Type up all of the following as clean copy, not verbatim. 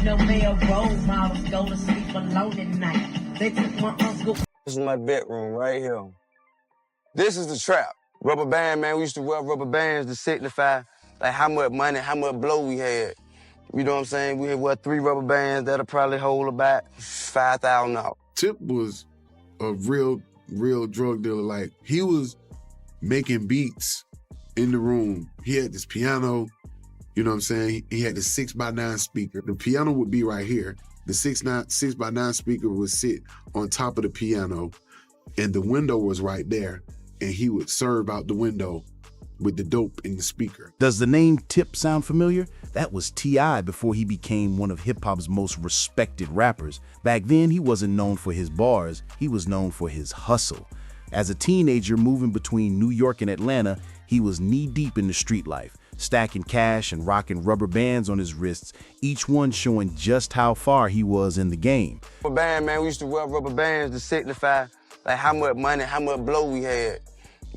No male role models go to sleep alone at night. They took my uncle. This is my bedroom right here. This is the trap. Rubber band, man. We used to wear rubber bands to signify like how much money, how much blow we had. You know what I'm saying? We had, 3 rubber bands that'll probably hold about $5,000. Tip was a real drug dealer. Like, he was making beats in the room. He had this piano, you know what I'm saying? He had the 6x9 speaker. The piano would be right here. The 6x9 speaker would sit on top of the piano, and the window was right there, and he would serve out the window with the dope in the speaker. Does the name Tip sound familiar? That was T.I. before he became one of hip-hop's most respected rappers. Back then, he wasn't known for his bars, he was known for his hustle. As a teenager moving between New York and Atlanta, he was knee-deep in the street life, stacking cash and rocking rubber bands on his wrists, each one showing just how far he was in the game. Rubber band, man. We used to wear rubber bands to signify like how much money, how much blow we had.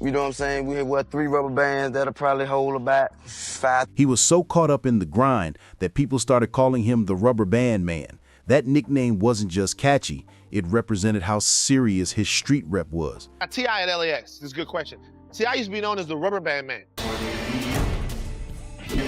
You know what I'm saying? We had 3 rubber bands that'll probably hold about 5. He was so caught up in the grind that people started calling him the Rubber Band Man. That nickname wasn't just catchy, it represented how serious his street rep was. T.I. at LAX, this is a good question. T.I. used to be known as the Rubber Band Man.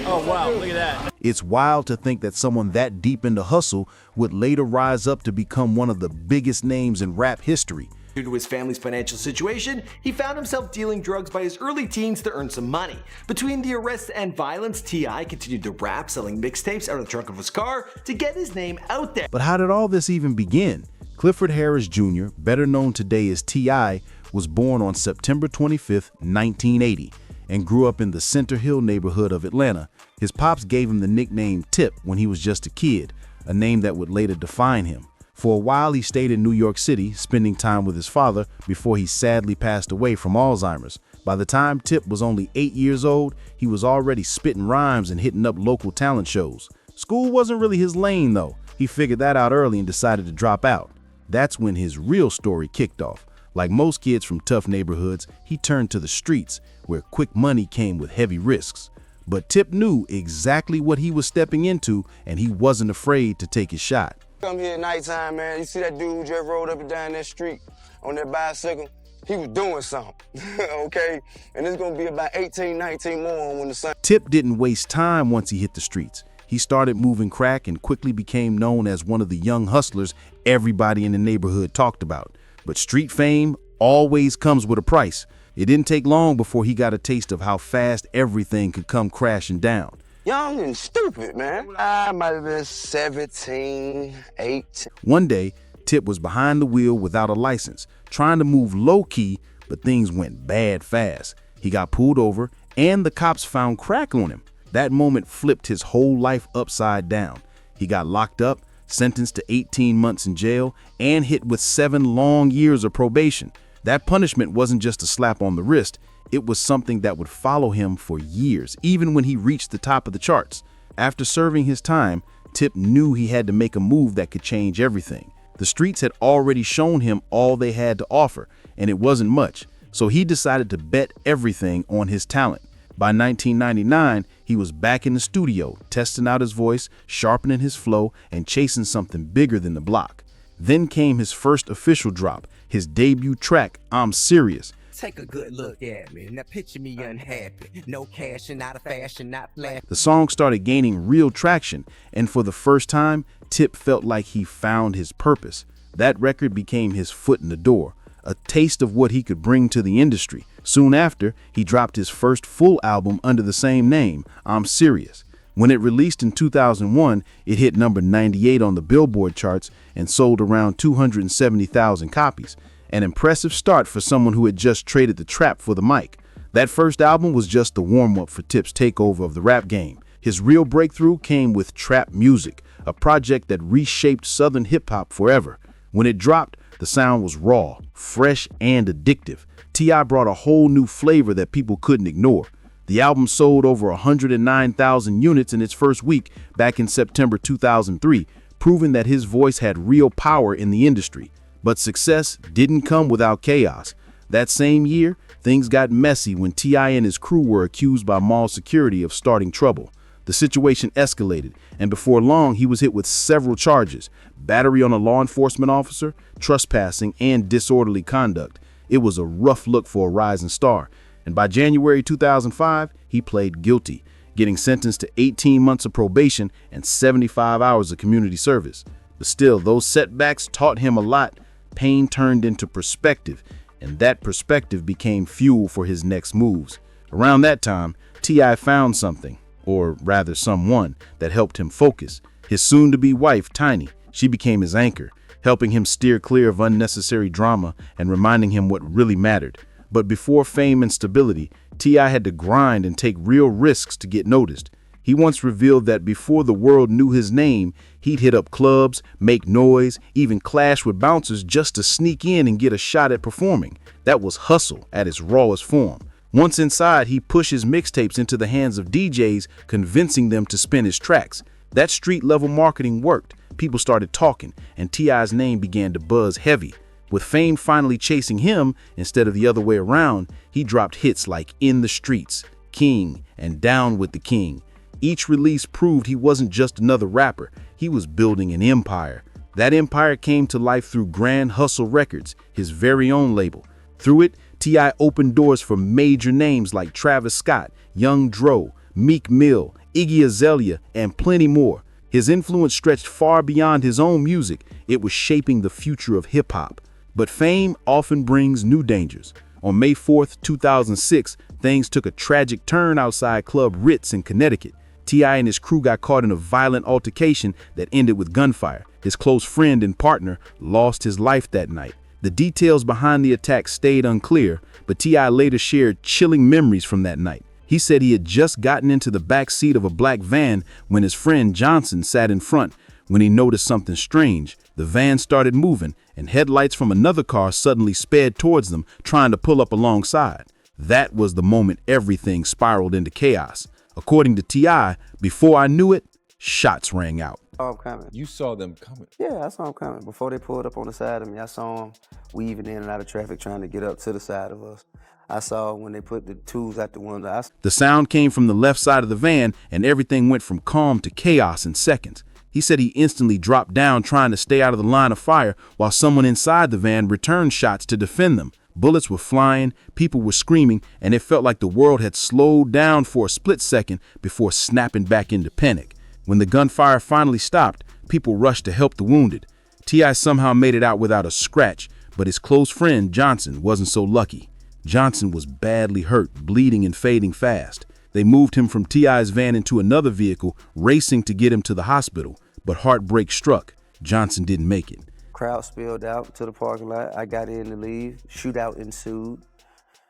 Oh, wow, look at that. It's wild to think that someone that deep into hustle would later rise up to become one of the biggest names in rap history. Due to his family's financial situation, he found himself dealing drugs by his early teens to earn some money. Between the arrests and violence, T.I. continued to rap, selling mixtapes out of the trunk of his car to get his name out there. But how did all this even begin? Clifford Harris Jr., better known today as T.I., was born on September 25, 1980, and grew up in the Center Hill neighborhood of Atlanta. His pops gave him the nickname Tip when he was just a kid, a name that would later define him. For a while, he stayed in New York City, spending time with his father before he sadly passed away from Alzheimer's. By the time Tip was only 8 years old, he was already spitting rhymes and hitting up local talent shows. School wasn't really his lane, though. He figured that out early and decided to drop out. That's when his real story kicked off. Like most kids from tough neighborhoods, he turned to the streets, where quick money came with heavy risks. But Tip knew exactly what he was stepping into, and he wasn't afraid to take his shot. Come here at nighttime, man. You see that dude who just rode up and down that street on that bicycle? He was doing something, okay? And it's gonna be about 18, 19 more when the sun... Tip didn't waste time once he hit the streets. He started moving crack and quickly became known as one of the young hustlers everybody in the neighborhood talked about. But street fame always comes with a price. It didn't take long before he got a taste of how fast everything could come crashing down. Young and stupid, man. I might have been 17, 18. One day, Tip was behind the wheel without a license, trying to move low-key, but things went bad fast. He got pulled over, and the cops found crack on him. That moment flipped his whole life upside down. He got locked up, sentenced to 18 months in jail, and hit with 7 long years of probation. That punishment wasn't just a slap on the wrist. It was something that would follow him for years, even when he reached the top of the charts. After serving his time, Tip knew he had to make a move that could change everything. The streets had already shown him all they had to offer, and it wasn't much. So he decided to bet everything on his talent. By 1999, he was back in the studio, testing out his voice, sharpening his flow, and chasing something bigger than the block. Then came his first official drop, his debut track, I'm Serious. Take a good look at me. Now picture me unhappy. No cash and out of fashion, not flash. The song started gaining real traction, and for the first time, Tip felt like he found his purpose. That record became his foot in the door, a taste of what he could bring to the industry. Soon after, he dropped his first full album under the same name, I'm Serious. When it released in 2001, it hit number 98 on the Billboard charts and sold around 270,000 copies. An impressive start for someone who had just traded the trap for the mic. That first album was just the warm-up for Tip's takeover of the rap game. His real breakthrough came with Trap Music, a project that reshaped Southern hip-hop forever. When it dropped, the sound was raw, fresh, and addictive. T.I. brought a whole new flavor that people couldn't ignore. The album sold over 109,000 units in its first week back in September 2003, proving that his voice had real power in the industry. But success didn't come without chaos. That same year, things got messy when T.I. and his crew were accused by mall security of starting trouble. The situation escalated, and before long, he was hit with several charges: battery on a law enforcement officer, trespassing, and disorderly conduct. It was a rough look for a rising star, and by January 2005, he pled guilty, getting sentenced to 18 months of probation and 75 hours of community service. But still, those setbacks taught him a lot. Pain turned into perspective, and that perspective became fuel for his next moves. Around that time, T.I. found something, or rather someone, that helped him focus. His soon-to-be wife, Tiny. She became his anchor, helping him steer clear of unnecessary drama and reminding him what really mattered. But before fame and stability, T.I. had to grind and take real risks to get noticed. He once revealed that before the world knew his name, he'd hit up clubs, make noise, even clash with bouncers just to sneak in and get a shot at performing. That was hustle at its rawest form. Once inside, he pushed his mixtapes into the hands of DJs, convincing them to spin his tracks. That street-level marketing worked. People started talking, and T.I.'s name began to buzz heavy. With fame finally chasing him instead of the other way around, he dropped hits like In the Streets, King, and Down with the King. Each release proved he wasn't just another rapper, he was building an empire. That empire came to life through Grand Hustle Records, his very own label. Through it, T.I. opened doors for major names like Travis Scott, Young Dro, Meek Mill, Iggy Azalea, and plenty more. His influence stretched far beyond his own music. It was shaping the future of hip-hop. But fame often brings new dangers. On May 4th, 2006, things took a tragic turn outside Club Ritz in Connecticut. T.I. and his crew got caught in a violent altercation that ended with gunfire. His close friend and partner lost his life that night. The details behind the attack stayed unclear, but T.I. later shared chilling memories from that night. He said he had just gotten into the back seat of a black van when his friend Johnson sat in front. When he noticed something strange, the van started moving, and headlights from another car suddenly sped towards them, trying to pull up alongside. That was the moment everything spiraled into chaos. According to T.I., before I knew it, shots rang out. I saw him coming. You saw them coming. Yeah, I saw him coming. Before they pulled up on the side of me, I saw him weaving in and out of traffic trying to get up to the side of us. I saw when they put the tools out the window. The sound came from the left side of the van, and everything went from calm to chaos in seconds. He said he instantly dropped down trying to stay out of the line of fire while someone inside the van returned shots to defend them. Bullets were flying, people were screaming, and it felt like the world had slowed down for a split second before snapping back into panic. When the gunfire finally stopped, people rushed to help the wounded. T.I. somehow made it out without a scratch, but his close friend Johnson wasn't so lucky. Johnson was badly hurt, bleeding and fading fast. They moved him from T.I.'s van into another vehicle, racing to get him to the hospital, but heartbreak struck. Johnson didn't make it. Crowd spilled out to the parking lot. I got in to leave. Shootout ensued,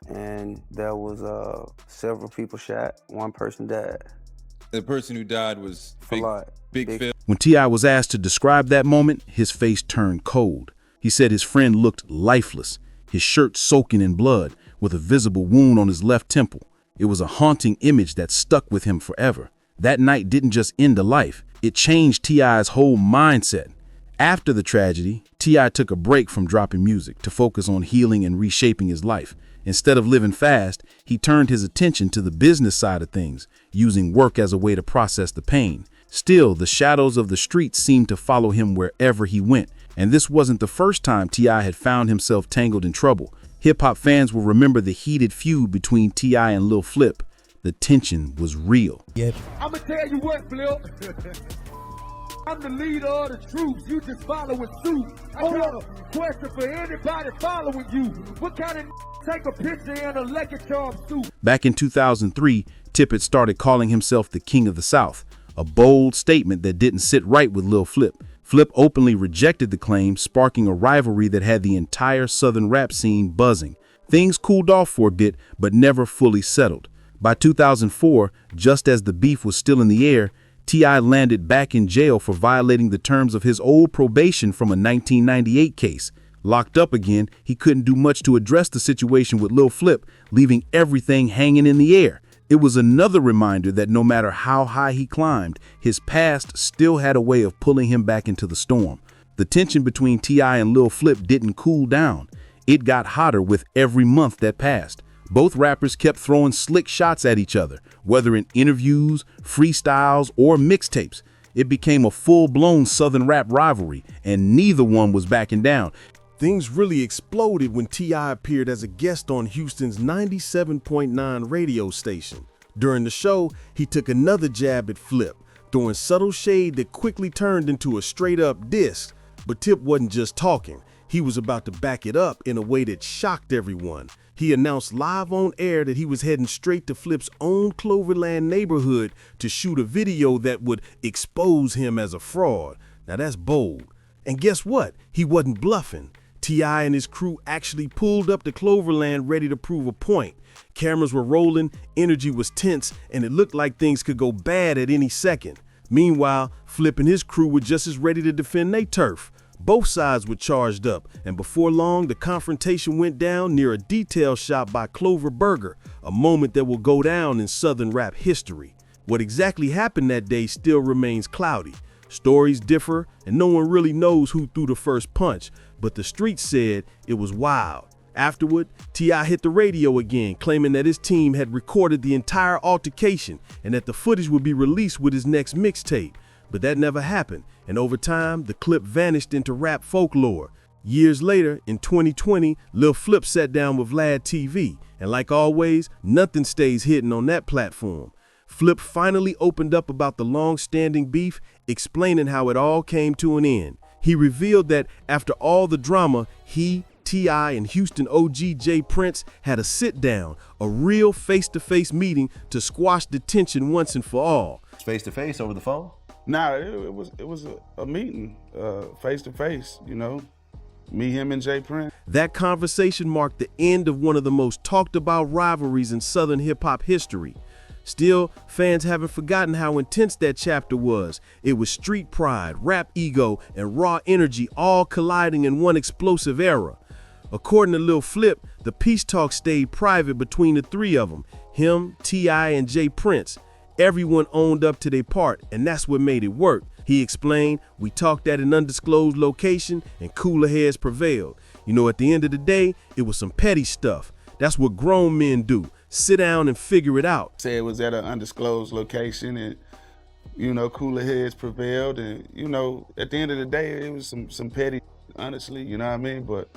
and there was several people shot. One person died. The person who died was Big Phil. When T.I. was asked to describe that moment, his face turned cold. He said his friend looked lifeless, his shirt soaking in blood, with a visible wound on his left temple. It was a haunting image that stuck with him forever. That night didn't just end a life, it changed T.I.'s whole mindset. After the tragedy, T.I. took a break from dropping music to focus on healing and reshaping his life. Instead of living fast, he turned his attention to the business side of things, using work as a way to process the pain. Still, the shadows of the streets seemed to follow him wherever he went, and this wasn't the first time T.I. had found himself tangled in trouble. Hip-hop fans will remember the heated feud between T.I. and Lil Flip. The tension was real. I'ma tell you what, Flip. I'm the leader of the troops. You just following suit. I got a question for anybody following you. What kind of take a picture in a Lucky Charm suit? Back in 2003, Tippett started calling himself the King of the South, a bold statement that didn't sit right with Lil Flip. Flip openly rejected the claim, sparking a rivalry that had the entire Southern rap scene buzzing. Things cooled off for a bit, but never fully settled. By 2004, just as the beef was still in the air, T.I. landed back in jail for violating the terms of his old probation from a 1998 case. Locked up again, he couldn't do much to address the situation with Lil Flip, leaving everything hanging in the air. It was another reminder that no matter how high he climbed, his past still had a way of pulling him back into the storm. The tension between T.I. and Lil Flip didn't cool down. It got hotter with every month that passed. Both rappers kept throwing slick shots at each other, whether in interviews, freestyles, or mixtapes. It became a full-blown Southern rap rivalry, and neither one was backing down. Things really exploded when T.I. appeared as a guest on Houston's 97.9 radio station. During the show, he took another jab at Flip, throwing subtle shade that quickly turned into a straight-up diss. But Tip wasn't just talking. He was about to back it up in a way that shocked everyone. He announced live on air that he was heading straight to Flip's own Cloverland neighborhood to shoot a video that would expose him as a fraud. Now that's bold. And guess what? He wasn't bluffing. T.I. and his crew actually pulled up to Cloverland ready to prove a point. Cameras were rolling, energy was tense, and it looked like things could go bad at any second. Meanwhile, Flip and his crew were just as ready to defend their turf. Both sides were charged up, and before long, the confrontation went down near a detail shot by Clover Burger, a moment that will go down in Southern rap history. What exactly happened that day still remains cloudy. Stories differ, and no one really knows who threw the first punch, but the streets said it was wild. Afterward, T.I. hit the radio again, claiming that his team had recorded the entire altercation and that the footage would be released with his next mixtape. But that never happened, and over time, the clip vanished into rap folklore. Years later, in 2020, Lil Flip sat down with Vlad TV, and like always, nothing stays hidden on that platform. Flip finally opened up about the long-standing beef, explaining how it all came to an end. He revealed that after all the drama, he, T.I., and Houston OG Jay Prince had a sit-down, a real face-to-face meeting to squash the tension once and for all. Face-to-face over the phone? Nah, it was a meeting, face-to-face, you know, me, him, and Jay Prince. That conversation marked the end of one of the most talked-about rivalries in Southern hip-hop history. Still, fans haven't forgotten how intense that chapter was. It was street pride, rap ego, and raw energy all colliding in one explosive era. According to Lil Flip, the peace talk stayed private between the three of them, him, T.I., and Jay Prince. Everyone owned up to their part, and that's what made it work. He explained, "We talked at an undisclosed location, and cooler heads prevailed. You know, at the end of the day, it was some petty stuff. That's what grown men do. Sit down and figure it out." Say it was at an undisclosed location, and, you know, cooler heads prevailed, and, you know, at the end of the day, it was some petty, honestly, you know what I mean? But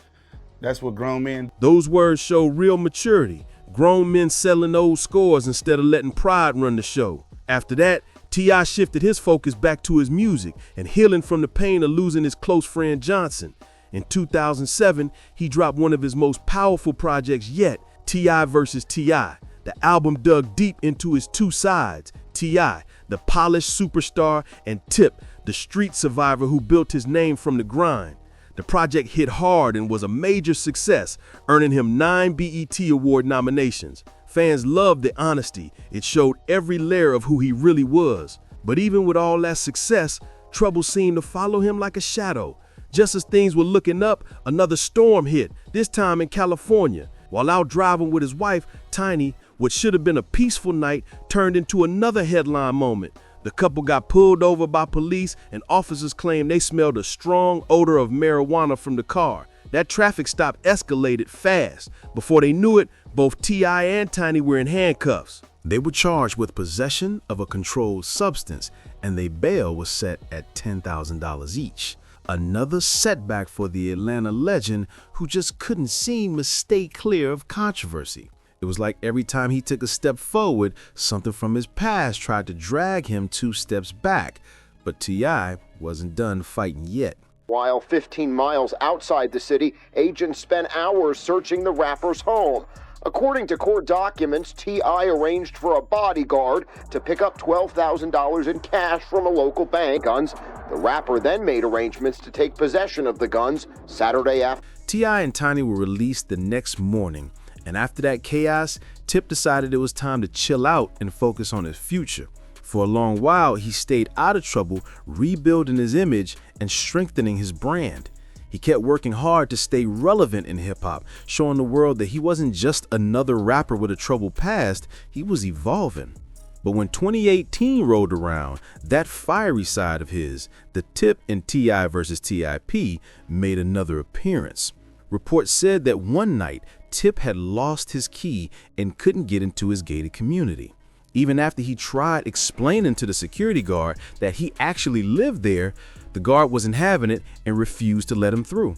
that's what grown men. Those words show real maturity. Grown men settling old scores instead of letting pride run the show. After that, T.I. shifted his focus back to his music and healing from the pain of losing his close friend Johnson. In 2007, he dropped one of his most powerful projects yet, T.I. vs. T.I. The album dug deep into his two sides, T.I., the polished superstar, and Tip, the street survivor who built his name from the grind. The project hit hard and was a major success, earning him 9 BET Award nominations. Fans loved the honesty. It showed every layer of who he really was. But even with all that success, trouble seemed to follow him like a shadow. Just as things were looking up, another storm hit, this time in California. While out driving with his wife, Tiny, what should have been a peaceful night turned into another headline moment. The couple got pulled over by police, and officers claimed they smelled a strong odor of marijuana from the car. That traffic stop escalated fast. Before they knew it, both T.I. and Tiny were in handcuffs. They were charged with possession of a controlled substance, and their bail was set at $10,000 each. Another setback for the Atlanta legend, who just couldn't seem to stay clear of controversy. It was like every time he took a step forward, something from his past tried to drag him 2 steps back. But T.I. wasn't done fighting yet. While 15 miles outside the city, agents spent hours searching the rapper's home. According to court documents, T.I. arranged for a bodyguard to pick up $12,000 in cash from a local bank. The rapper then made arrangements to take possession of the guns Saturday afternoon. T.I. and Tiny were released the next morning. And after that chaos, Tip decided it was time to chill out and focus on his future. For a long while, he stayed out of trouble, rebuilding his image and strengthening his brand. He kept working hard to stay relevant in hip-hop, showing the world that he wasn't just another rapper with a troubled past, he was evolving. But when 2018 rolled around, that fiery side of his, the Tip and T.I. vs. T.I.P., made another appearance. Reports said that one night, Tip had lost his key and couldn't get into his gated community. Even after he tried explaining to the security guard that he actually lived there, the guard wasn't having it and refused to let him through.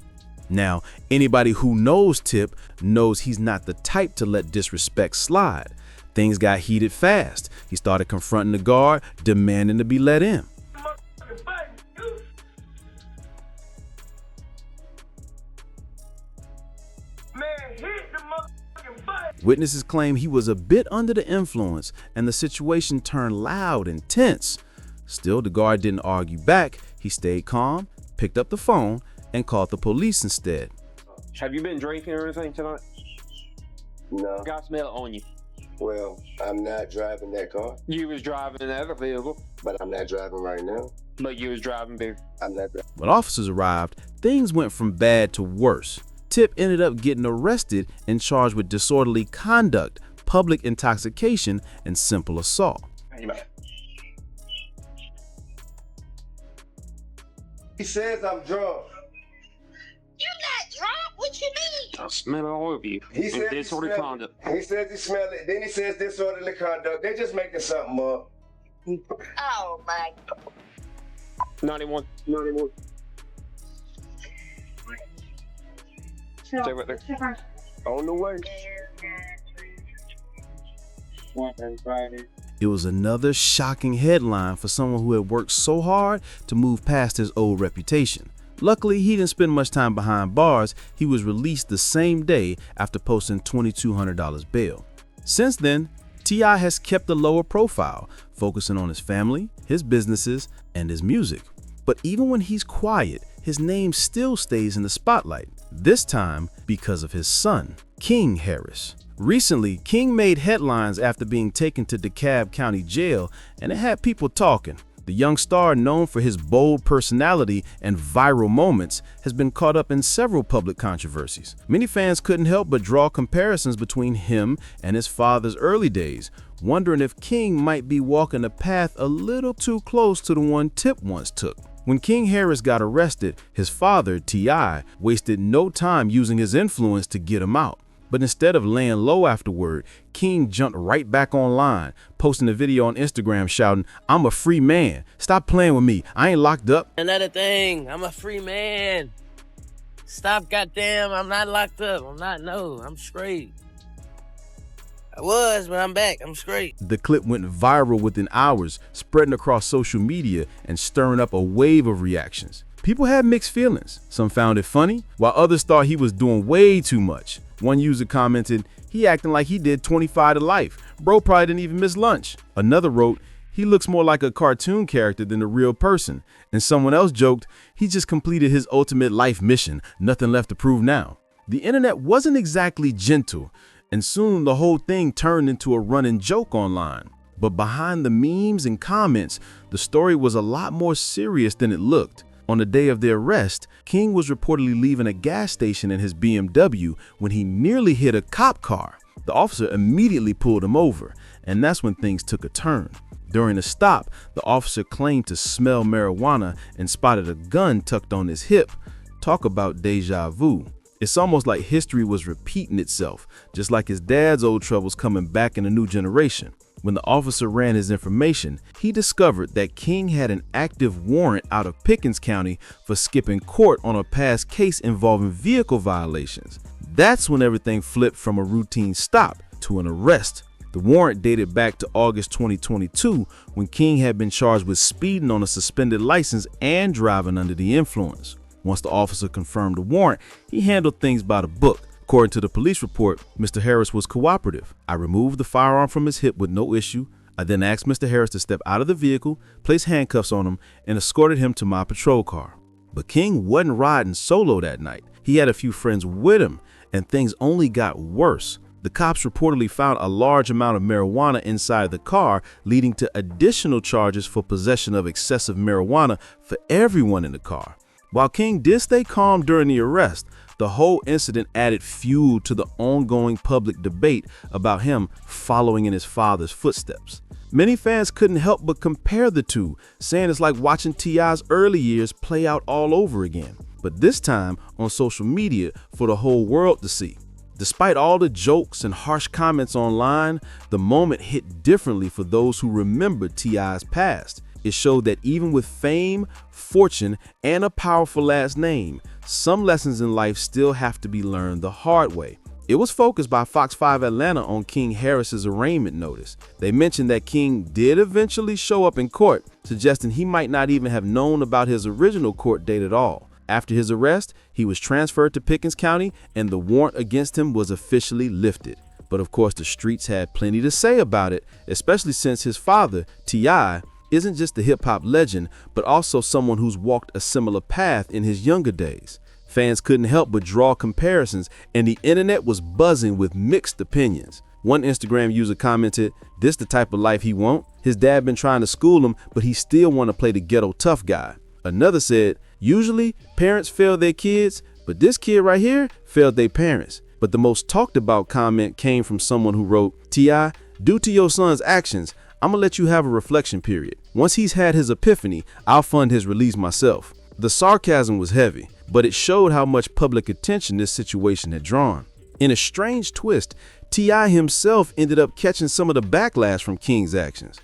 Now, anybody who knows Tip knows he's not the type to let disrespect slide. Things got heated fast. He started confronting the guard, demanding to be let in. Witnesses claim he was a bit under the influence and the situation turned loud and tense. Still, the guard didn't argue back. He stayed calm, picked up the phone, and called the police instead. Have you been drinking or anything tonight? No. Got smell it on you. Well, I'm not driving that car. You was driving another vehicle. But I'm not driving right now. But you was driving beer. I'm not driving. When officers arrived, things went from bad to worse. Tip ended up getting arrested and charged with disorderly conduct, public intoxication, and simple assault. He says I'm drunk. You're not drunk. What you mean? I smell all of you. He says disorderly conduct. He says he smelled it. Then he says disorderly conduct. They're just making something up. Oh my. 91. Stay right there. On the way. It was another shocking headline for someone who had worked so hard to move past his old reputation. Luckily, he didn't spend much time behind bars. He was released the same day after posting $2,200 bail. Since then, T.I. has kept a lower profile, focusing on his family, his businesses, and his music. But even when he's quiet, his name still stays in the spotlight, this time because of his son, King Harris. Recently, King made headlines after being taken to DeKalb County Jail, and it had people talking. The young star, known for his bold personality and viral moments, has been caught up in several public controversies. Many fans couldn't help but draw comparisons between him and his father's early days, wondering if King might be walking a path a little too close to the one Tip once took. When King Harris got arrested, his father, T.I., wasted no time using his influence to get him out. But instead of laying low afterward, King jumped right back online, posting a video on Instagram shouting, "I'm a free man. Stop playing with me. I ain't locked up." Another thing, I'm a free man. Stop, goddamn, I'm not locked up. I'm straight. I was, but I'm back. I'm straight. The clip went viral within hours, spreading across social media and stirring up a wave of reactions. People had mixed feelings. Some found it funny, while others thought he was doing way too much. One user commented, "He acting like he did 25 to life. Bro probably didn't even miss lunch." Another wrote, "He looks more like a cartoon character than a real person." And someone else joked, "He just completed his ultimate life mission. Nothing left to prove now." The internet wasn't exactly gentle, and soon the whole thing turned into a running joke online. But behind the memes and comments, the story was a lot more serious than it looked. On the day of the arrest, King was reportedly leaving a gas station in his BMW when he nearly hit a cop car. The officer immediately pulled him over, and that's when things took a turn. During the stop, the officer claimed to smell marijuana and spotted a gun tucked on his hip. Talk about deja vu. It's almost like history was repeating itself, just like his dad's old troubles coming back in a new generation. When the officer ran his information, he discovered that King had an active warrant out of Pickens County for skipping court on a past case involving vehicle violations. That's when everything flipped from a routine stop to an arrest. The warrant dated back to August 2022, when King had been charged with speeding on a suspended license and driving under the influence. Once the officer confirmed the warrant, he handled things by the book. According to the police report, Mr. Harris was cooperative. "I removed the firearm from his hip with no issue. I then asked Mr. Harris to step out of the vehicle, place handcuffs on him, and escorted him to my patrol car." But King wasn't riding solo that night. He had a few friends with him, and things only got worse. The cops reportedly found a large amount of marijuana inside the car, leading to additional charges for possession of excessive marijuana for everyone in the car. While King did stay calm during the arrest, the whole incident added fuel to the ongoing public debate about him following in his father's footsteps. Many fans couldn't help but compare the two, saying it's like watching T.I.'s early years play out all over again. but this time on social media for the whole world to see. Despite all the jokes and harsh comments online, the moment hit differently for those who remember T.I.'s past. It showed that even with fame, fortune, and a powerful last name, some lessons in life still have to be learned the hard way. It was focused by Fox 5 Atlanta on King Harris's arraignment notice. They mentioned that King did eventually show up in court, suggesting he might not even have known about his original court date at all. After his arrest, he was transferred to Pickens County and the warrant against him was officially lifted. But of course, the streets had plenty to say about it, especially since his father, T.I., isn't just a hip-hop legend, but also someone who's walked a similar path in his younger days. Fans couldn't help but draw comparisons, and the internet was buzzing with mixed opinions. One Instagram user commented, "This the type of life he want? His dad been trying to school him, but he still want to play the ghetto tough guy." Another said, "Usually parents fail their kids, but this kid right here failed their parents." But the most talked about comment came from someone who wrote, "T.I., due to your son's actions, I'm gonna let you have a reflection period. Once he's had his epiphany, I'll fund his release myself." The sarcasm was heavy, but it showed how much public attention this situation had drawn. In a strange twist, T.I. himself ended up catching some of the backlash from King's actions.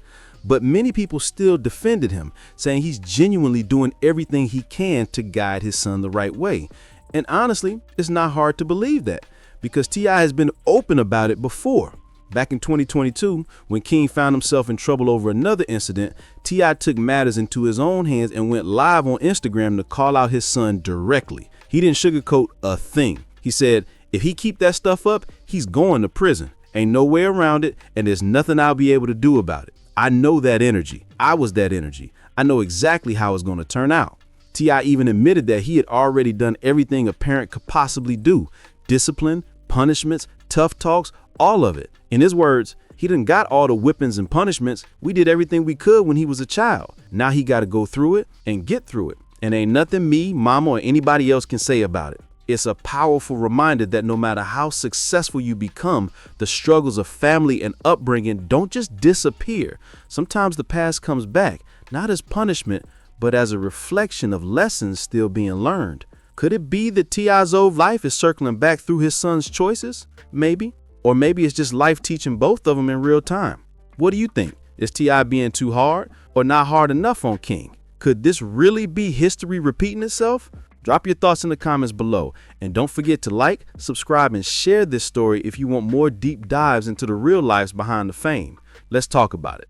But many people still defended him, saying he's genuinely doing everything he can to guide his son the right way. And honestly, it's not hard to believe that, because T.I. has been open about it before. Back in 2022, when King found himself in trouble over another incident, T.I. took matters into his own hands and went live on Instagram to call out his son directly. He didn't sugarcoat a thing. He said, if he keep that stuff up, he's going to prison. Ain't no way around it, and there's nothing I'll be able to do about it. I know that energy. I was that energy. I know exactly how it's going to turn out. T.I. even admitted that he had already done everything a parent could possibly do. Discipline, punishments, tough talks, all of it. In his words, he done got all the whippings and punishments. We did everything we could when he was a child. Now he got to go through it and get through it. And ain't nothing me, mama, or anybody else can say about it. It's a powerful reminder that no matter how successful you become, the struggles of family and upbringing don't just disappear. Sometimes the past comes back, not as punishment, but as a reflection of lessons still being learned. Could it be that T.I.'s old life is circling back through his son's choices? Maybe. Or maybe it's just life teaching both of them in real time. What do you think? Is T.I. being too hard or not hard enough on King? Could this really be history repeating itself? Drop your thoughts in the comments below. And don't forget to like, subscribe, and share this story if you want more deep dives into the real lives behind the fame. Let's talk about it.